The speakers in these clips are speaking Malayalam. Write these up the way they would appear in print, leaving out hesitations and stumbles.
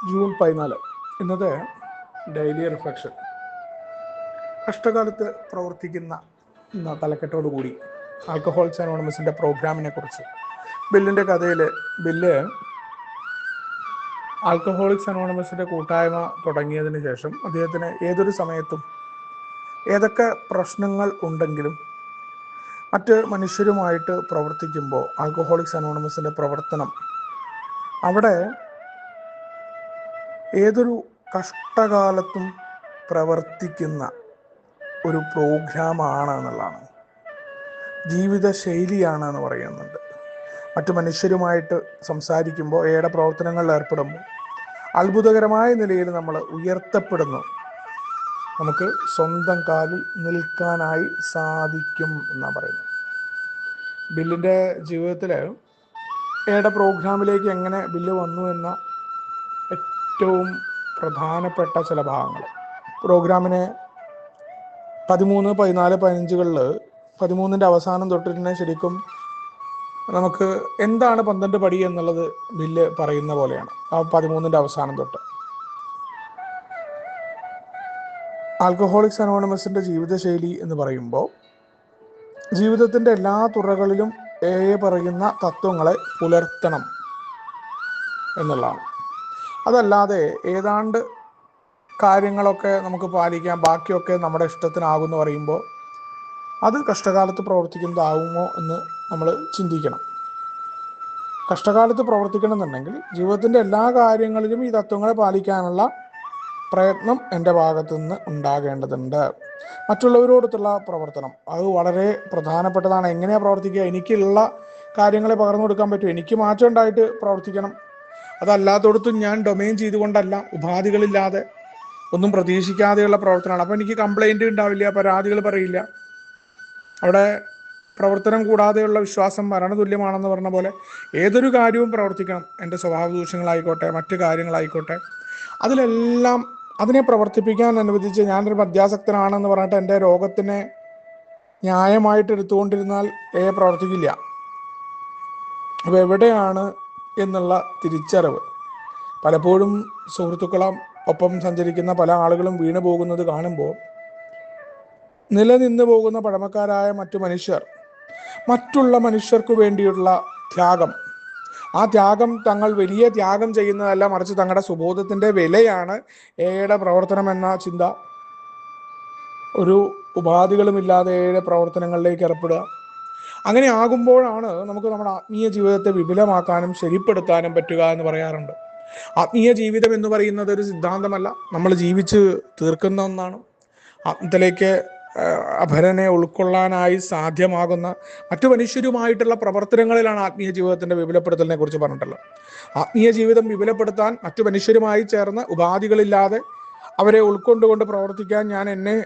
ജൂൺ 14 ഇന്നത്തെ ഡെയിലി റിഫ്ലക്ഷൻ. കഷ്ടകാലത്ത് പ്രവർത്തിക്കുന്ന തലക്കെട്ടോടുകൂടി ആൽക്കഹോളിക്സ് അനോണിമസിൻ്റെ പ്രോഗ്രാമിനെ കുറിച്ച് ബില്ലിൻ്റെ കഥയിൽ ബില്ല് ആൽക്കഹോളിക്സ് അനോണിമസിൻ്റെ കൂട്ടായ്മ തുടങ്ങിയതിന് ശേഷം അദ്ദേഹത്തിന് ഏതൊരു സമയത്തും ഏതൊക്കെ പ്രശ്നങ്ങൾ ഉണ്ടെങ്കിലും മറ്റ് മനുഷ്യരുമായിട്ട് പ്രവർത്തിക്കുമ്പോൾ ആൽക്കഹോളിക്സ് അനോണിമസിൻ്റെ പ്രവർത്തനം അവിടെ ഏതൊരു കഷ്ടകാലത്തും പ്രവർത്തിക്കുന്ന ഒരു പ്രോഗ്രാമാണ് എന്നുള്ളതാണ്, ജീവിതശൈലിയാണ് എന്ന് പറയുന്നുണ്ട്. മറ്റു മനുഷ്യരുമായിട്ട് സംസാരിക്കുമ്പോൾ, ഏടെ പ്രവർത്തനങ്ങളിൽ ഏർപ്പെടുമ്പോൾ അത്ഭുതകരമായ നിലയിൽ നമ്മൾ ഉയർത്തപ്പെടുന്നു. നമുക്ക് സ്വന്തം കാലിൽ നിൽക്കാനായി സാധിക്കും എന്നാണ് പറയുന്നത്. ബില്ലിൻ്റെ ജീവിതത്തിൽ ഏടെ പ്രോഗ്രാമിലേക്ക് എങ്ങനെ ബില്ല് വന്നു എന്ന ഏറ്റവും പ്രധാനപ്പെട്ട ചില ഭാഗങ്ങൾ. പ്രോഗ്രാമിനെ 13, 14, 15 13ൻ്റെ അവസാനം തൊട്ടിട്ട് ശരിക്കും നമുക്ക് എന്താണ് 12 പടി എന്നുള്ളത് ബില്ല് പറയുന്ന പോലെയാണ്. ആ 13ൻ്റെ അവസാനം തൊട്ട് ആൽക്കഹോളിക്സ് അനോണിമസിൻ്റെ ജീവിതശൈലി എന്ന് പറയുമ്പോൾ ജീവിതത്തിൻ്റെ എല്ലാ തുറകളിലും പറയുന്ന തത്വങ്ങളെ പുലർത്തണം എന്നുള്ളതാണ്. അതല്ലാതെ ഏതാണ്ട് കാര്യങ്ങളൊക്കെ നമുക്ക് പാലിക്കാം, ബാക്കിയൊക്കെ നമ്മുടെ ഇഷ്ടത്തിനാകുമെന്ന് പറയുമ്പോൾ അത് കഷ്ടകാലത്ത് പ്രവർത്തിക്കുന്നതാകുമോ എന്ന് നമ്മൾ ചിന്തിക്കണം. കഷ്ടകാലത്ത് പ്രവർത്തിക്കണം എന്നുണ്ടെങ്കിൽ ജീവിതത്തിൻ്റെ എല്ലാ കാര്യങ്ങളിലും ഈ തത്വങ്ങളെ പാലിക്കാനുള്ള പ്രയത്നം എൻ്റെ ഭാഗത്തു നിന്ന് ഉണ്ടാകേണ്ടതുണ്ട്. മറ്റുള്ളവരോടുള്ള പ്രവർത്തനം അത് വളരെ പ്രധാനപ്പെട്ടതാണ്. എങ്ങനെയാണ് പ്രവർത്തിക്കുക? എനിക്കുള്ള കാര്യങ്ങളെ പകർന്നു കൊടുക്കാൻ പറ്റും. എനിക്ക് മാറ്റം ഉണ്ടായിട്ട് പ്രവർത്തിക്കണം. അതല്ലാത്തടത്തും ഞാൻ ഡൊമൈൻ ചെയ്തുകൊണ്ടല്ല, ഉപാധികളില്ലാതെ ഒന്നും പ്രതീക്ഷിക്കാതെയുള്ള പ്രവർത്തനമാണ്. അപ്പോൾ എനിക്ക് കംപ്ലൈൻറ്റ് ഉണ്ടാവില്ല, പരാതികൾ പറയില്ല. അവിടെ പ്രവർത്തനം കൂടാതെയുള്ള വിശ്വാസം മരണതുല്യമാണെന്ന് പറഞ്ഞ പോലെ ഏതൊരു കാര്യവും പ്രവർത്തിക്കണം. എൻ്റെ സ്വഭാവ ദൂഷ്യങ്ങളായിക്കോട്ടെ, മറ്റു കാര്യങ്ങളായിക്കോട്ടെ, അതിലെല്ലാം അതിനെ പ്രവർത്തിപ്പിക്കാൻ അനുവദിച്ച് ഞാനൊരു മദ്യാസക്തനാണെന്ന് പറഞ്ഞിട്ട് എൻ്റെ രോഗത്തിനെ ന്യായമായിട്ട് എടുത്തുകൊണ്ടിരുന്നാൽ പ്രവർത്തിക്കില്ല. അപ്പോൾ എവിടെയാണ് എന്നുള്ള തിരിച്ചറിവ് പലപ്പോഴും സുഹൃത്തുക്കളും ഒപ്പം സഞ്ചരിക്കുന്ന പല ആളുകളും വീണു പോകുന്നത് കാണുമ്പോൾ നിലനിന്ന് പോകുന്ന പഴമക്കാരായ മറ്റു മനുഷ്യർ മറ്റുള്ള മനുഷ്യർക്ക് വേണ്ടിയുള്ള ത്യാഗം, ആ ത്യാഗം തങ്ങൾ വലിയ ത്യാഗം ചെയ്യുന്നതല്ല, മറിച്ച് തങ്ങളുടെ സുബോധത്തിൻ്റെ വിലയാണ് ഏയുടെ പ്രവർത്തനം എന്ന ചിന്ത. ഒരു ഉപാധികളുമില്ലാതെ ഏയുടെ പ്രവർത്തനങ്ങളിലേക്ക് ഏർപ്പെടുക. അങ്ങനെ ആകുമ്പോഴാണ് നമുക്ക് നമ്മുടെ ആത്മീയ ജീവിതത്തെ വിപുലമാക്കാനും ശരിപ്പെടുത്താനും പറ്റുക എന്ന് പറയാറുണ്ട്. ആത്മീയ ജീവിതം എന്ന് പറയുന്നത് ഒരു സിദ്ധാന്തമല്ല, നമ്മൾ ജീവിച്ച് തീർക്കുന്ന ഒന്നാണ്. ആത്മത്തിലേക്ക് അപരനെ ഉൾക്കൊള്ളാനായി സാധ്യമാകുന്ന മറ്റു മനുഷ്യരുമായിട്ടുള്ള പ്രവർത്തനങ്ങളിലാണ് ആത്മീയ ജീവിതത്തിൻ്റെ വിപുലപ്പെടുത്തലിനെ കുറിച്ച് പറഞ്ഞിട്ടുള്ളത്. ആത്മീയ ജീവിതം വിപുലപ്പെടുത്താൻ മറ്റു മനുഷ്യരുമായി ചേർന്ന് ഉപാധികളില്ലാതെ അവരെ ഉൾക്കൊണ്ടുകൊണ്ട് പ്രവർത്തിക്കാൻ ഞാൻ എന്നെ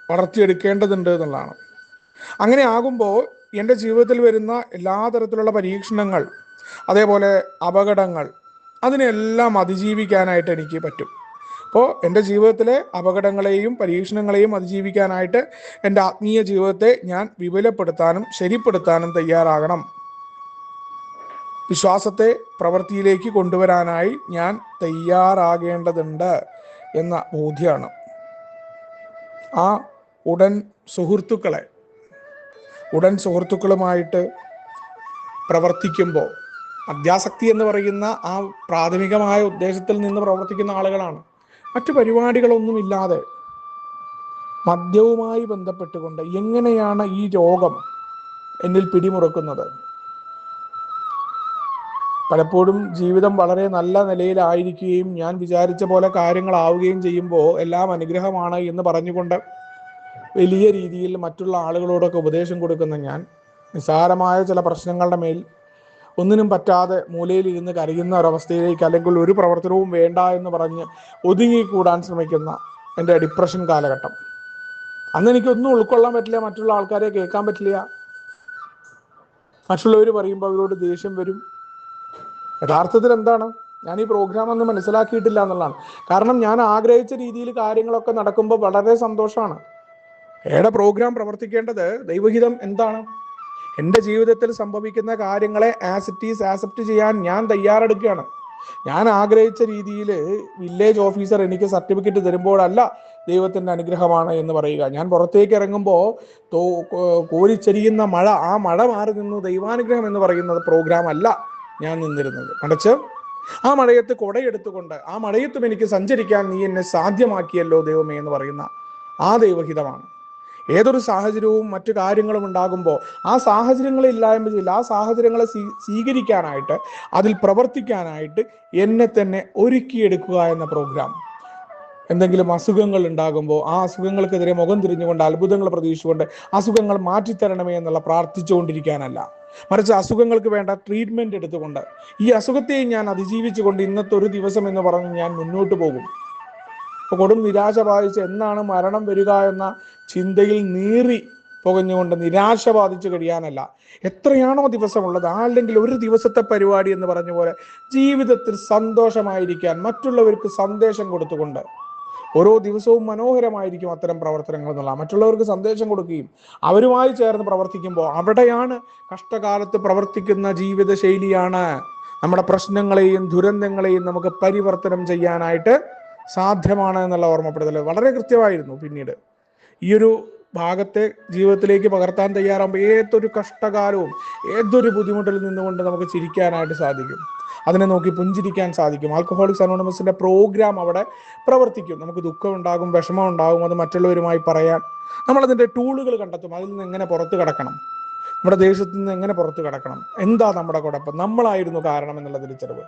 വളർത്തിയെടുക്കേണ്ടതുണ്ട് എന്നുള്ളതാണ്. അങ്ങനെ ആകുമ്പോൾ എൻ്റെ ജീവിതത്തിൽ വരുന്ന എല്ലാ തരത്തിലുള്ള പരീക്ഷണങ്ങൾ, അതേപോലെ അപകടങ്ങൾ, അതിനെല്ലാം അതിജീവിക്കാനായിട്ട് എനിക്ക് പറ്റും. അപ്പോൾ എൻ്റെ ജീവിതത്തിലെ അപകടങ്ങളെയും പരീക്ഷണങ്ങളെയും അതിജീവിക്കാനായിട്ട് എൻ്റെ ആത്മീയ ജീവിതത്തെ ഞാൻ വിപുലപ്പെടുത്താനും ശരിപ്പെടുത്താനും തയ്യാറാകണം. വിശ്വാസത്തെ പ്രവൃത്തിയിലേക്ക് കൊണ്ടുവരാനായി ഞാൻ തയ്യാറാകേണ്ടതുണ്ട് എന്ന ബോധ്യമാണ്. ആ ഉടൻ സുഹൃത്തുക്കളുമായിട്ട് പ്രവർത്തിക്കുമ്പോൾ അത്യാസക്തി എന്ന് പറയുന്ന ആ പ്രാഥമികമായ ഉദ്ദേശത്തിൽ നിന്ന് പ്രവർത്തിക്കുന്ന ആളുകളാണ്. മറ്റു പരിപാടികളൊന്നുമില്ലാതെ മദ്യവുമായി ബന്ധപ്പെട്ടുകൊണ്ട് എങ്ങനെയാണ് ഈ രോഗം എന്നിൽ പിടിമുറുക്കുന്നത്? പലപ്പോഴും ജീവിതം വളരെ നല്ല നിലയിലായിരിക്കുകയും ഞാൻ വിചാരിച്ച പോലെ കാര്യങ്ങളാവുകയും ചെയ്യുമ്പോൾ എല്ലാം അനുഗ്രഹമാണ് എന്ന് പറഞ്ഞുകൊണ്ട് വലിയ രീതിയിൽ മറ്റുള്ള ആളുകളോടൊക്കെ ഉപദേശം കൊടുക്കുന്ന ഞാൻ നിസ്സാരമായ ചില പ്രശ്നങ്ങളുടെ മേൽ ഒന്നിനും പറ്റാതെ മൂലയിലിരുന്ന് കരയുന്ന ഒരവസ്ഥയിലേക്ക്, അല്ലെങ്കിൽ ഒരു പ്രവർത്തനവും വേണ്ട എന്ന് പറഞ്ഞ് ഒതുങ്ങിക്കൂടാൻ ശ്രമിക്കുന്ന എൻ്റെ ഡിപ്രഷൻ കാലഘട്ടം. അന്ന് എനിക്കൊന്നും ഉൾക്കൊള്ളാൻ പറ്റില്ല, മറ്റുള്ള ആൾക്കാരെ കേൾക്കാൻ പറ്റില്ല. മറ്റുള്ളവർ പറയുമ്പോൾ അവരോട് ദേഷ്യം വരും. യഥാർത്ഥത്തിൽ എന്താണ്, ഞാൻ ഈ പ്രോഗ്രാം ഒന്നും മനസ്സിലാക്കിയിട്ടില്ല എന്നുള്ളതാണ്. കാരണം ഞാൻ ആഗ്രഹിച്ച രീതിയിൽ കാര്യങ്ങളൊക്കെ നടക്കുമ്പോൾ വളരെ സന്തോഷമാണ്. ഏടെ പ്രോഗ്രാം പ്രവർത്തിക്കേണ്ടത് ദൈവഹിതം എന്താണ്? എൻ്റെ ജീവിതത്തിൽ സംഭവിക്കുന്ന കാര്യങ്ങളെ ആസ് ഇറ്റ് ഈസ് ആക്സെപ്റ്റ് ചെയ്യാൻ ഞാൻ തയ്യാറെടുക്കുകയാണ്. ഞാൻ ആഗ്രഹിച്ച രീതിയിൽ വില്ലേജ് ഓഫീസർ എനിക്ക് സർട്ടിഫിക്കറ്റ് തരുമ്പോഴല്ല ദൈവത്തിന്റെ അനുഗ്രഹമാണ് എന്ന് പറയുക. ഞാൻ പുറത്തേക്ക് ഇറങ്ങുമ്പോൾ കോരിച്ചെരിയുന്ന മഴ, ആ മഴ മാറി നിന്നു ദൈവാനുഗ്രഹം എന്ന് പറയുന്നത് പ്രോഗ്രാം അല്ല ഞാൻ നിന്നിരുന്നത്. മറിച്ച് ആ മഴയത്ത് കുടയെടുത്തുകൊണ്ട് ആ മഴയത്തും എനിക്ക് സഞ്ചരിക്കാൻ നീ എന്നെ സാധ്യമാക്കിയല്ലോ ദൈവമേ എന്ന് പറയുന്ന ആ ദൈവഹിതമാണ്. ഏതൊരു സാഹചര്യവും മറ്റു കാര്യങ്ങളും ഉണ്ടാകുമ്പോൾ ആ സാഹചര്യങ്ങളെ ഇല്ലായ്മ ചെയ്യില്ല, ആ സാഹചര്യങ്ങളെ സ്വീകരിക്കാനായിട്ട്, അതിൽ പ്രവർത്തിക്കാനായിട്ട് എന്നെ തന്നെ ഒരുക്കിയെടുക്കുക എന്ന പ്രോഗ്രാം. എന്തെങ്കിലും അസുഖങ്ങൾ ഉണ്ടാകുമ്പോൾ ആ അസുഖങ്ങൾക്കെതിരെ മുഖം തിരിഞ്ഞുകൊണ്ട് അത്ഭുതങ്ങൾ പ്രതീക്ഷിച്ചുകൊണ്ട് അസുഖങ്ങൾ മാറ്റിത്തരണമേ എന്നുള്ള പ്രാർത്ഥിച്ചുകൊണ്ടിരിക്കാനല്ല, മറിച്ച് അസുഖങ്ങൾക്ക് വേണ്ട ട്രീറ്റ്മെന്റ് എടുത്തുകൊണ്ട് ഈ അസുഖത്തെയും ഞാൻ അതിജീവിച്ചുകൊണ്ട് ഇന്നത്തെ ഒരു ദിവസം എന്ന് പറഞ്ഞ് ഞാൻ മുന്നോട്ട് പോകും. ഇപ്പൊ കൊടും നിരാശ ബാധിച്ച് എന്നാണ് മരണം വരിക എന്ന ചിന്തയിൽ നീറി പുകഞ്ഞുകൊണ്ട് നിരാശ ബാധിച്ചു കഴിയാനല്ല, എത്രയാണോ ദിവസമുള്ളത് അല്ലെങ്കിൽ ഒരു ദിവസത്തെ പരിപാടി എന്ന് പറഞ്ഞ പോലെ ജീവിതത്തിൽ സന്തോഷമായിരിക്കാൻ മറ്റുള്ളവർക്ക് സന്ദേശം കൊടുത്തുകൊണ്ട് ഓരോ ദിവസവും മനോഹരമായിരിക്കും അത്തരം പ്രവർത്തനങ്ങൾ എന്നുള്ള മറ്റുള്ളവർക്ക് സന്ദേശം കൊടുക്കുകയും അവരുമായി ചേർന്ന് പ്രവർത്തിക്കുമ്പോൾ അവിടെയാണ് കഷ്ടകാലത്ത് പ്രവർത്തിക്കുന്ന ജീവിത ശൈലിയാണ് നമ്മുടെ പ്രശ്നങ്ങളെയും ദുരന്തങ്ങളെയും നമുക്ക് പരിവർത്തനം ചെയ്യാനായിട്ട് സാധ്യമാണ് എന്നുള്ള ഓർമ്മപ്പെടുത്തൽ വളരെ കൃത്യമായിരുന്നു. പിന്നീട് ഈ ഒരു ഭാഗത്തെ ജീവിതത്തിലേക്ക് പകർത്താൻ തയ്യാറാകുമ്പോൾ ഏതൊരു കഷ്ടകാലവും ഏതൊരു ബുദ്ധിമുട്ടിൽ നിന്നുകൊണ്ട് നമുക്ക് ചിരിക്കാനായിട്ട് സാധിക്കും, അതിനെ നോക്കി പുഞ്ചിരിക്കാൻ സാധിക്കും. ആൽക്കഹോളിക്സ് അനോണിമസിന്റെ പ്രോഗ്രാം അവിടെ പ്രവർത്തിക്കും. നമുക്ക് ദുഃഖം ഉണ്ടാകും, വിഷമം ഉണ്ടാകും, അത് മറ്റുള്ളവരുമായി പറയാൻ നമ്മളതിൻ്റെ ടൂളുകൾ കണ്ടെത്തും. അതിൽ നിന്ന് എങ്ങനെ പുറത്തു കടക്കണം, നമ്മുടെ ദേശത്ത് നിന്ന് എങ്ങനെ പുറത്തു കടക്കണം, എന്താ നമ്മുടെ കുഴപ്പം, നമ്മളായിരുന്നു കാരണം എന്നുള്ള തിരിച്ചറിവ്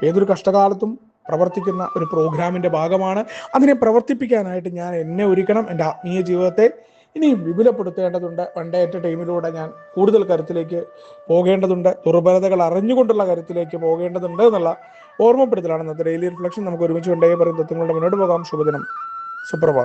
ഏതൊരു കഷ്ടകാലത്തും പ്രവർത്തിക്കുന്ന ഒരു പ്രോഗ്രാമിന്റെ ഭാഗമാണ്. അതിനെ പ്രവർത്തിപ്പിക്കാനായിട്ട് ഞാൻ എന്നെ ഒരുക്കണം. എൻ്റെ ആത്മീയ ജീവിതത്തെ ഇനിയും വിപുലപ്പെടുത്തേണ്ടതുണ്ട്. വൺ ഡേ അറ്റ് എ ടൈമിലൂടെ ഞാൻ കൂടുതൽ കരുത്തിലേക്ക് പോകേണ്ടതുണ്ട്, ദുർബലതകൾ അറിഞ്ഞുകൊണ്ടുള്ള കരുത്തിലേക്ക് പോകേണ്ടതുണ്ട് എന്നുള്ള ഓർമ്മപ്പെടുത്തലാണ് ഇന്നത്തെ ഡെയിലി റിഫ്ലക്ഷൻ. നമുക്ക് ഒരുമിച്ച് കൊണ്ടേ പറയും തത്വങ്ങളുടെ മുന്നോട്ട് പോകാം. ശുഭദിനം, സുപ്രഭാതം.